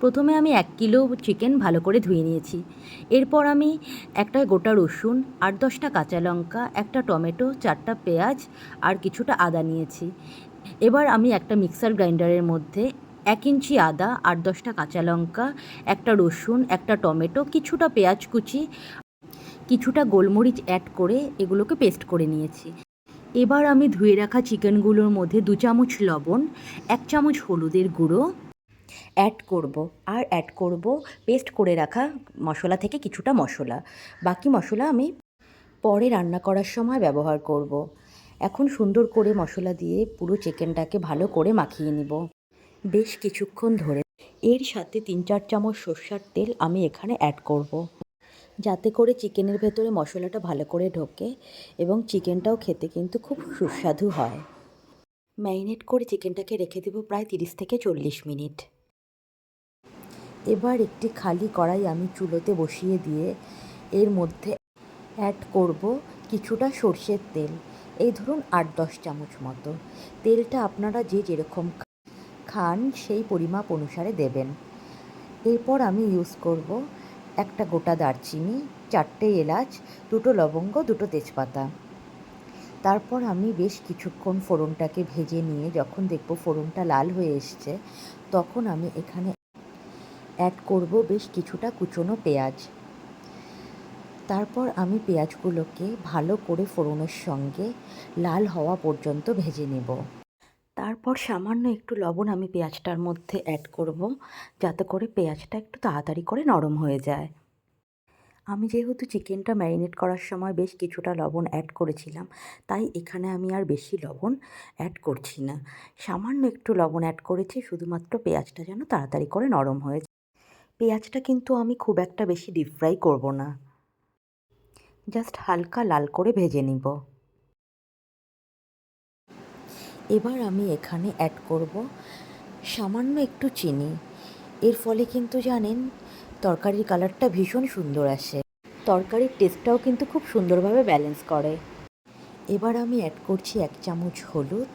প্রথমে আমি 1 kilo chicken ভালো করে ধুয়ে নিয়েছি। এরপর আমি একটা গোটা রসুন, 8-10টা কাঁচা লঙ্কা, একটা টমেটো, 4টা পেঁয়াজ আর কিছুটা আদা নিয়েছি। এবার আমি একটা মিক্সার গ্রাইন্ডারের মধ্যে 1 ইঞ্চি আদা, 8-10টা কাঁচা লঙ্কা, একটা রসুন, একটা টমেটো, কিছুটা পেঁয়াজ কুচি, কিছুটা গোলমরিচ অ্যাড করে এগুলোকে পেস্ট করে নিয়েছি। এবার আমি ধুয়ে রাখা চিকেনগুলোর মধ্যে 2 চামচ লবণ, 1 চামচ হলুদের গুঁড়ো অ্যাড করব। আর অ্যাড করব পেস্ট করে রাখা মশলা থেকে কিছুটা মশলা। বাকি মশলা আমি পরে রান্না করার সময় ব্যবহার করব। এখন সুন্দর করে মশলা দিয়ে পুরো চিকেনটাকে ভালো করে মাখিয়ে নিব বেশ কিছুক্ষণ ধরে। এর সাথে 3-4 চামচ সরষের তেল আমি এখানে অ্যাড করব, যাতে করে চিকেনের ভেতরে মশলাটা ভালো করে ঢোকে এবং চিকেনটাও খেতে কিন্তু খুব সুস্বাদু হয়। ম্যারিনেট করে চিকেনটাকে রেখে দেব প্রায় 30 থেকে 40 মিনিট। এবার একটি খালি কড়াই আমি চুলোতে বসিয়ে দিয়ে এর মধ্যে অ্যাড করব কিছুটা সর্ষের তেল। এই ধরুন 8-10 চামচ মতো। তেলটা আপনারা যে যেরকম খান সেই পরিমাপ অনুসারে দেবেন। এরপর আমি ইউজ করব একটা গোটা দারচিনি, 4টে এলাচ, 2টো লবঙ্গ, 2টো তেজপাতা। তারপর আমি বেশ কিছুক্ষণ ফোড়নটাকে ভেজে নিয়ে যখন দেখব ফোড়নটা লাল হয়ে এসছে, তখন আমি এখানে অ্যাড করব বেশ কিছুটা কুচনো পেঁয়াজ। তারপর আমি পেঁয়াজগুলোকে ভালো করে ফোড়নের সঙ্গে লাল হওয়া পর্যন্ত ভেজে নেব। তারপর সামান্য একটু লবণ আমি পেঁয়াজটার মধ্যে অ্যাড করব, যাতে করে পেঁয়াজটা একটু তাড়াতাড়ি করে নরম হয়ে যায়। আমি যেহেতু চিকেনটা ম্যারিনেট করার সময় বেশ কিছুটা লবণ অ্যাড করেছিলাম, তাই এখানে আমি আর বেশি লবণ অ্যাড করছি না। সামান্য একটু লবণ অ্যাড করেছি, শুধুমাত্র পেঁয়াজটা যেন তাড়াতাড়ি করে নরম হয়ে যায়। পেঁয়াজটা কিন্তু আমি খুব একটা বেশি ডিপ ফ্রাই করব না, জাস্ট হালকা লাল করে ভেজে নিব। এবার আমি এখানে অ্যাড করব সামান্য একটু চিনি। এর ফলে কিন্তু জানেন তরকারির কালারটা ভীষণ সুন্দর আসে, তরকারির টেস্টটাও কিন্তু খুব সুন্দরভাবে ব্যালেন্স করে। এবার আমি অ্যাড করছি 1 চামচ হলুদ।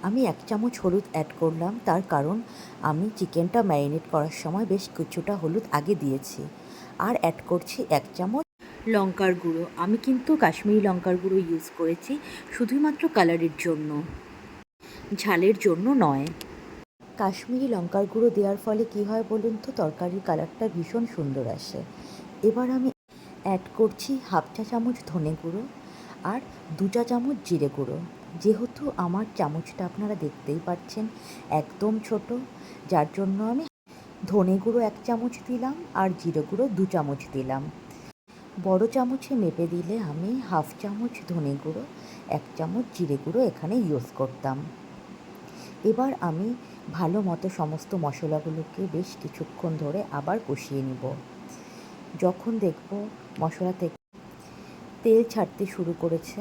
আমি 1 চামচ হলুদ অ্যাড করলাম, তার কারণ আমি চিকেনটা ম্যারিনেট করার সময় বেশ কিছুটা হলুদ আগে দিয়েছি। আর অ্যাড করছি 1 চামচ লঙ্কার গুঁড়ো। আমি কিন্তু কাশ্মীরি লঙ্কার গুঁড়ো ইউজ করেছি শুধুমাত্র কালারের জন্য, ঝালের জন্য নয়। কাশ্মীরি লঙ্কার গুঁড়ো দেওয়ার ফলে কী হয় বলুন তো, তরকারির কালারটা ভীষণ সুন্দর আসে। এবার আমি অ্যাড করছি 1/2 চা চামচ ধনে গুঁড়ো আর 2 চা চামচ জিরে গুঁড়ো। যেহেতু আমার চামচটা আপনারা দেখতেই পাচ্ছেন একদম ছোট, যার জন্য আমি ধনে গুঁড়ো 1 চামচ দিলাম আর জিরে গুঁড়ো 2 চামচ দিলাম। বড় চামচে মেপে দিলে আমি 1/2 চামচ ধনে গুঁড়ো, 1 চামচ জিরে গুঁড়ো এখানে ইউজ করতাম। এবার আমি ভালো মতো সমস্ত মশলাগুলোকে বেশ কিছুক্ষণ ধরে আবার কষিয়ে নিব। যখন দেখব মশলা থেকে তেল ছাড়তে শুরু করেছে,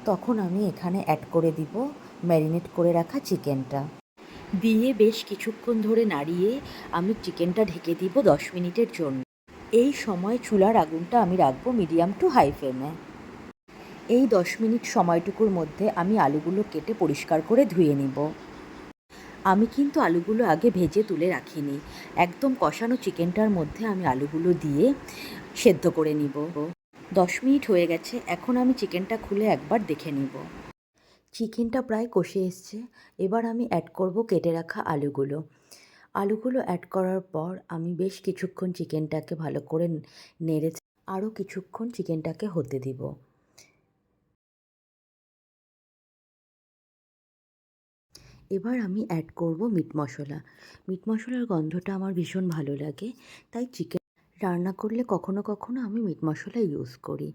তখন আমি এখানে অ্যাড করে দিব ম্যারিনেট করে রাখা চিকেনটা। দিয়ে বেশ কিছুক্ষণ ধরে নাড়িয়ে আমি চিকেনটা ঢেকে দিব 10 মিনিটের জন্য। এই সময় চুলার আগুনটা আমি রাখবো মিডিয়াম টু হাই ফ্লেমে। এই 10 মিনিট সময়টুকুর মধ্যে আমি আলুগুলো কেটে পরিষ্কার করে ধুয়ে নিব। আমি কিন্তু আলুগুলো আগে ভেজে তুলে রাখিনি, একদম কষানো চিকেনটার মধ্যে আমি আলুগুলো দিয়ে সেদ্ধ করে নিব। 10 মিনিট হয়ে গেছে, এখন আমি চিকেনটা খুলে একবার দেখে নিব। চিকেনটা প্রায় কষে এসছে। এবার আমি অ্যাড করব কেটে রাখা আলুগুলো। আলুগুলো অ্যাড করার পর আমি বেশ কিছুক্ষণ চিকেনটাকে ভালো করে নেড়ে আরও কিছুক্ষণ চিকেনটাকে হতে দিব। এবার আমি অ্যাড করব মিট মশলা। মিট মশলার গন্ধটা আমার ভীষণ ভালো লাগে, তাই চিকেন রান্না করলে কখনো কখনো আমি মিট মশলা ইউজ করি।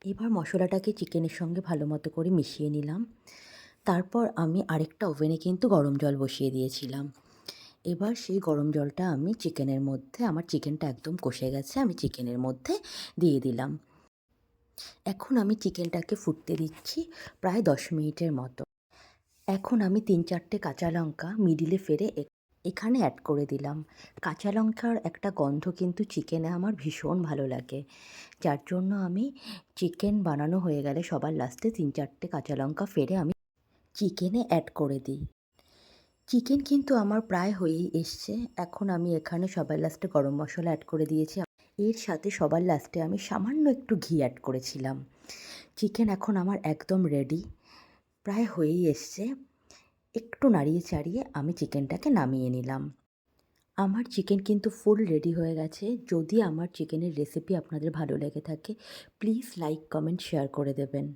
এবার মশলাটাকে চিকেনের সঙ্গে ভালো মতো করে মিশিয়ে নিলাম। তারপর আমি আরেকটা ওভেনে কিন্তু গরম জল বসিয়ে দিয়েছিলাম। এবার সেই গরম জলটা আমি চিকেনের মধ্যে, আমার চিকেনটা একদম কষে গেছে, আমি চিকেনের মধ্যে দিয়ে দিলাম। এখন আমি চিকেনটাকে ফুটতে দিচ্ছি প্রায় 10 মিনিটের মতো। এখন আমি 3-4টে কাঁচা লঙ্কা মিডিলে ফেলে এখানে অ্যাড করে দিলাম। কাঁচা লঙ্কার একটা গন্ধ কিন্তু চিকেনে আমার ভীষণ ভালো লাগে, যার জন্য আমি চিকেন বানানো হয়ে গেলে সবার লাস্টে 3-4টে কাঁচা লঙ্কা ফেলে আমি চিকেনে অ্যাড করে দিই। চিকেন কিন্তু আমার প্রায় হয়েই এসছে। এখন আমি এখানে সবার লাস্টে গরম মসলা অ্যাড করে দিয়েছি। এর সাথে সবার লাস্টে আমি সামান্য একটু ঘি অ্যাড করেছিলাম। চিকেন এখন আমার একদম রেডি, প্রায় হয়েই এসছে। একটু নাড়িয়ে চাড়িয়ে আমি চিকেনটাকে নামিয়ে নিলাম। আমার চিকেন কিন্তু ফুল রেডি হয়ে গেছে। যদি আমার চিকেনের রেসিপি আপনাদের ভালো লেগে থাকে, প্লিজ লাইক, কমেন্ট, শেয়ার করে দেবেন।